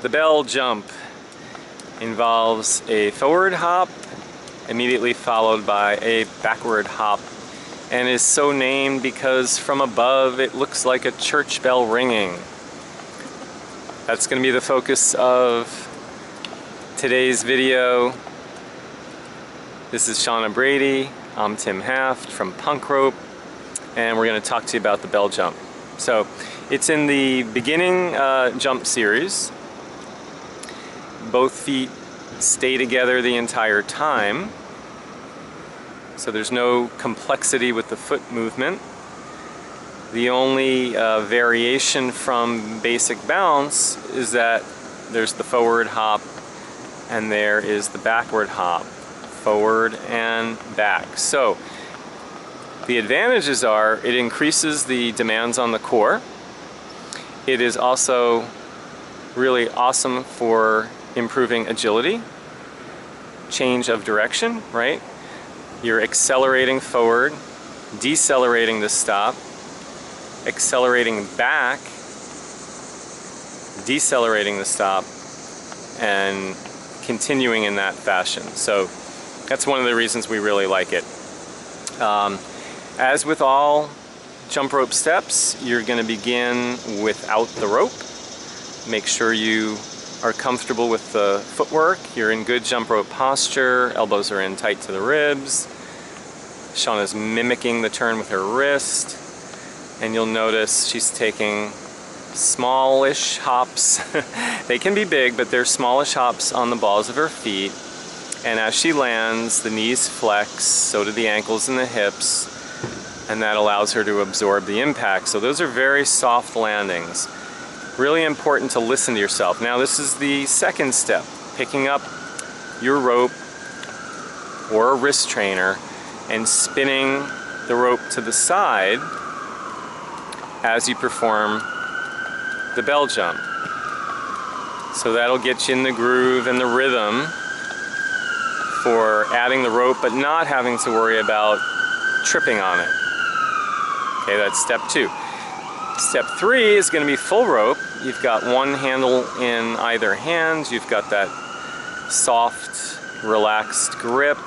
The bell jump involves a forward hop, immediately followed by a backward hop, and is so named because from above it looks like a church bell ringing. That's going to be the focus of today's video. This is Shana Brady. I'm Tim Haft from Punk Rope, and we're going to talk to you about the bell jump. So it's in the beginning jump series. Both feet stay together the entire time, so there's no complexity with the foot movement. The only variation from basic bounce is that there's the forward hop and there is the backward hop, forward and back. So the advantages are it increases the demands on the core. It is also really awesome for improving agility, change of direction, right? You're accelerating forward, decelerating to stop, accelerating back, decelerating to stop, and continuing in that fashion. So that's one of the reasons we really like it. As with all jump rope steps, you're going to begin without the rope. Make sure you are comfortable with the footwork. You're in good jump rope posture, elbows are in tight to the ribs. Shana's mimicking the turn with her wrist, and you'll notice she's taking smallish hops. They can be big, but they're smallish hops on the balls of her feet. And as she lands, the knees flex, so do the ankles and the hips, and that allows her to absorb the impact. So those are very soft landings. Really important to listen to yourself. Now this is the second step, picking up your rope or a wrist trainer and spinning the rope to the side as you perform the bell jump. So that'll get you in the groove and the rhythm for adding the rope but not having to worry about tripping on it. Okay, that's step 2. Step 3 is going to be full rope. You've got one handle in either hand. You've got that soft, relaxed grip.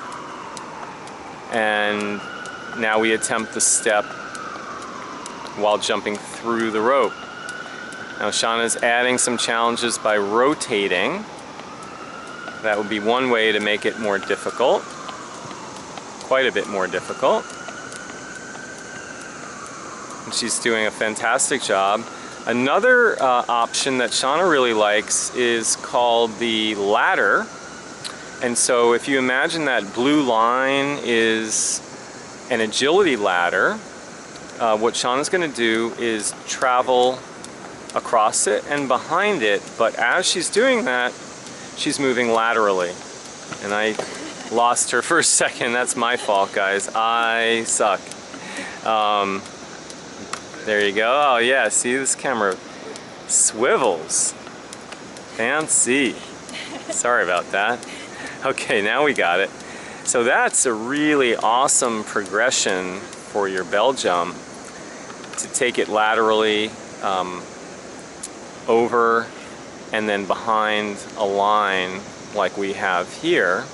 And now we attempt the step while jumping through the rope. Now Shana's adding some challenges by rotating. That would be one way to make it more difficult. Quite a bit more difficult. And she's doing a fantastic job. Another option that Shana really likes is called the ladder. And so if you imagine that blue line is an agility ladder, what Shana's going to do is travel across it and behind it, but as she's doing that, she's moving laterally. And I lost her for a second. That's my fault, guys. I suck. There you go. Oh yeah, see, this camera swivels. Fancy. Sorry about that. Okay, now we got it. So that's a really awesome progression for your bell jump, to take it laterally over and then behind a line like we have here.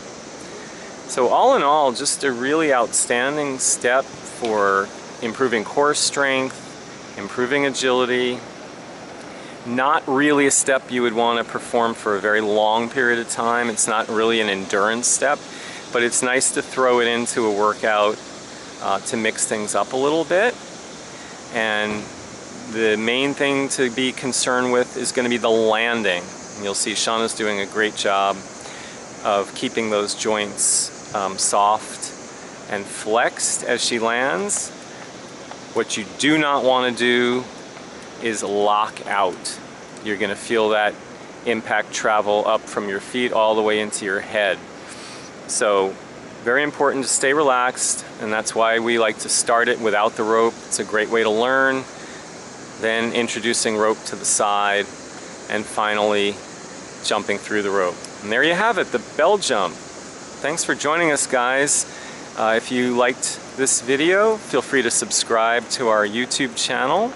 So all in all, just a really outstanding step for improving core strength, improving agility. Not really a step you would want to perform for a very long period of time. It's not really an endurance step, but it's nice to throw it into a workout to mix things up a little bit. And the main thing to be concerned with is going to be the landing. And you'll see Shana's doing a great job of keeping those joints soft and flexed as she lands. What you do not want to do is lock out. You're going to feel that impact travel up from your feet all the way into your head. So very important to stay relaxed, and that's why we like to start it without the rope. It's a great way to learn, then introducing rope to the side, and finally jumping through the rope. And there you have it, the bell jump. Thanks for joining us, guys. If you liked this video, feel free to subscribe to our YouTube channel.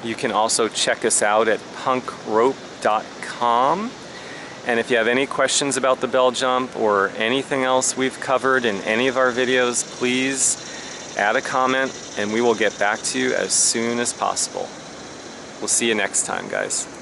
You can also check us out at punkrope.com. And if you have any questions about the bell jump or anything else we've covered in any of our videos, please add a comment and we will get back to you as soon as possible. We'll see you next time, guys.